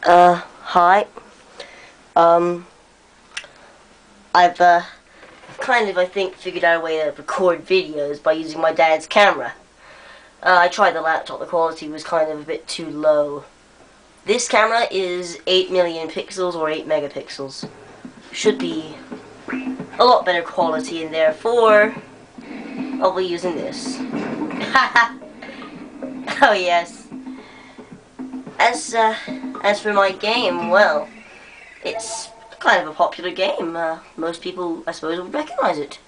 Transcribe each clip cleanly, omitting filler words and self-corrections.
Hi. Um, I've kind of, I think, figured out a way to record videos by using my dad's camera. I tried the laptop, the quality was kind of a bit too low. This camera is 8 million pixels or 8 megapixels. Should be a lot better quality, and therefore, I'll be using this. Oh yes. As for my game, well, it's kind of a popular game. Most people, I suppose, would recognize it.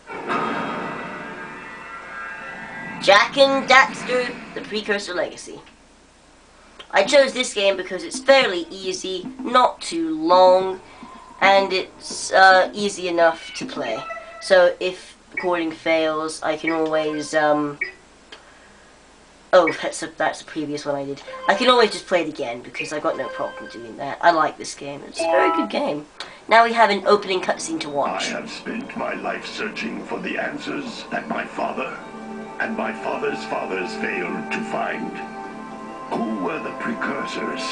Jak and Daxter, the Precursor Legacy. I chose this game because it's fairly easy, not too long, and it's easy enough to play. So if recording fails, I can always oh, that's the previous one I did. I can always just play it again because I've got no problem doing that. I like this game. It's a very good game. Now we have an opening cutscene to watch. I have spent my life searching for the answers that my father and my father's fathers failed to find. Who were the precursors?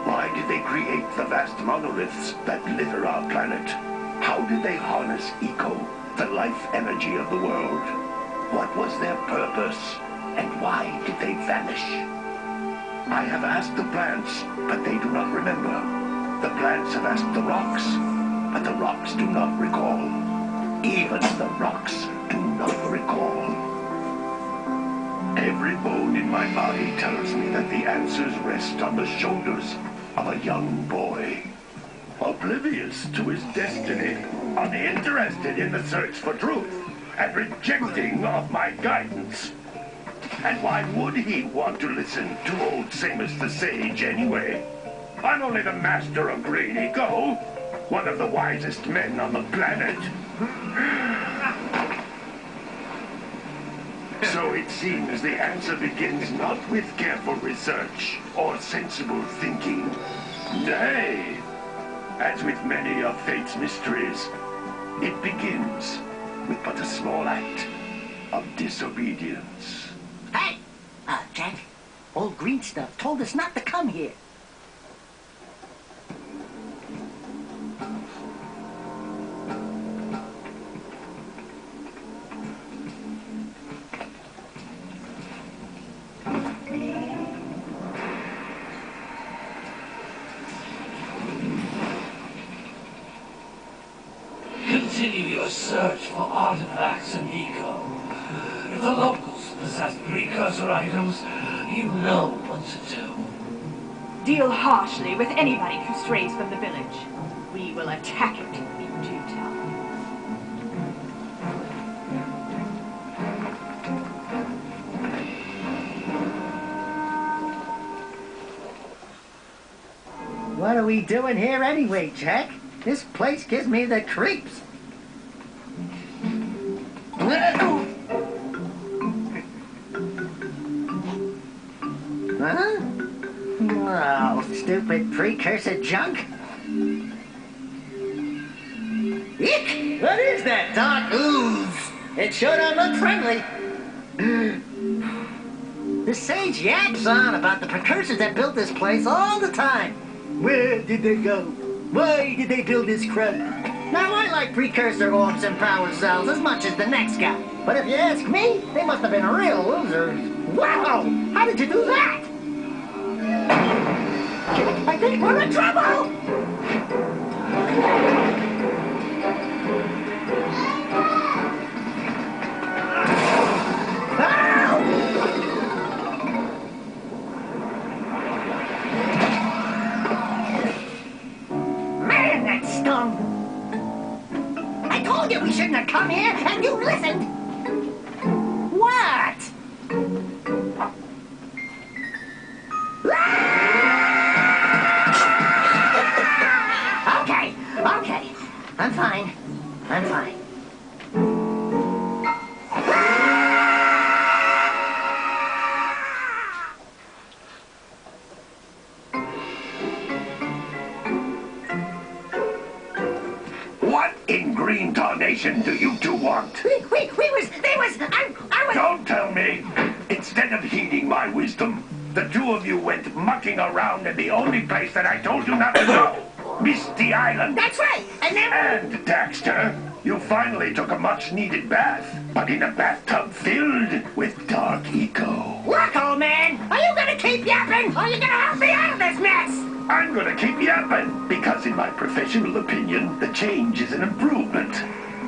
Why did they create the vast monoliths that litter our planet? How did they harness eco, the life energy of the world? What was their purpose? And why did they vanish? I have asked the plants, but they do not remember. The plants have asked the rocks, but the rocks do not recall. Even the rocks do not recall. Every bone in my body tells me that the answers rest on the shoulders of a young boy. Oblivious to his destiny, uninterested in the search for truth, and rejecting of my guidance. And why would he want to listen to old Samus the Sage anyway? I'm only the master of Green Eco, one of the wisest men on the planet. So it seems the answer begins not with careful research or sensible thinking. Nay, as with many of fate's mysteries, it begins with but a small act of disobedience. Hey! Jak, old green stuff told us not to come here. Continue your search for artifacts and eco. If the locals possess precursor items, you know what to do. Deal harshly with anybody who strays from the village. We will attack it in due time. What are we doing here anyway, Jak? This place gives me the creeps. Huh? Oh, stupid precursor junk. Eek! What is that dark ooze? It sure don't look friendly. The sage yaps on about the precursors that built this place all the time. Where did they go? Why did they build this crap? Now, I like precursor orbs and power cells as much as the next guy. But if you ask me, they must have been real losers. Wow! How did you do that? I think we're in trouble! Man, that stung! I told you we shouldn't have come here, and you listened! What? Okay. I'm fine. What in green tarnation do you two want? I was... Don't tell me! Instead of heeding my wisdom, The two of you went mucking around in the only place that I told you not to go. Misty Island. That's right. And then... And, Daxter, you finally took a much-needed bath, but in a bathtub filled with dark eco. Look, old man, are you gonna keep yapping, or are you gonna help me out of this mess? I'm gonna keep yapping, because in my professional opinion, the change is an improvement.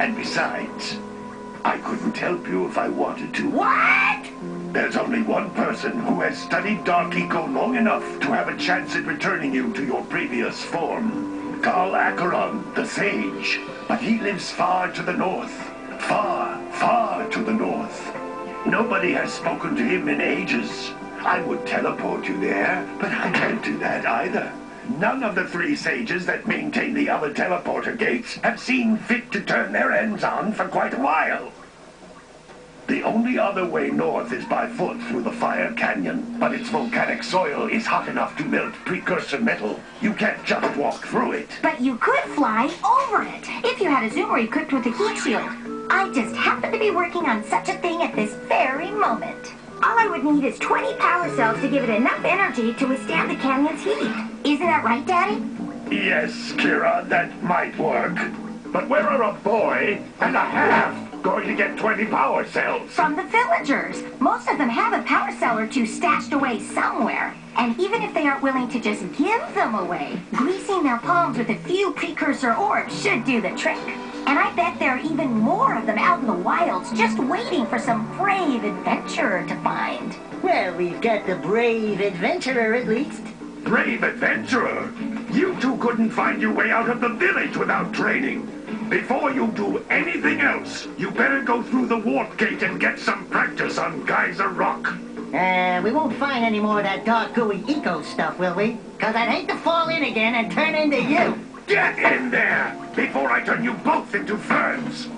And besides, I couldn't help you if I wanted to. What? There's only one person who has studied Dark Eco long enough to have a chance at returning you to your previous form. Carl Acheron, the Sage. But he lives far to the north. Far, far to the north. Nobody has spoken to him in ages. I would teleport you there, but I can't do that either. None of the three sages that maintain the other teleporter gates have seen fit to turn their ends on for quite a while. The only other way north is by foot through the Fire Canyon, but its volcanic soil is hot enough to melt precursor metal. You can't just walk through it. But you could fly over it if you had a zoomer equipped with a heat shield. I just happen to be working on such a thing at this very moment. All I would need is 20 power cells to give it enough energy to withstand the canyon's heat. Isn't that right, Daddy? Yes, Kira, that might work. But where are a boy and a half going to get 20 power cells? From the villagers. Most of them have a power cell or two stashed away somewhere. And even if they aren't willing to just give them away, greasing their palms with a few precursor orbs should do the trick. And I bet there are even more of them out in the wilds just waiting for some brave adventurer to find. Well, we've got the brave adventurer at least. Brave adventurer! You two couldn't find your way out of the village without training. Before you do anything else, you better go through the warp gate and get some practice on Geyser Rock. We won't find any more of that dark gooey eco stuff, will we? Because I'd hate to fall in again and turn into you. Get in there before I turn you both into ferns.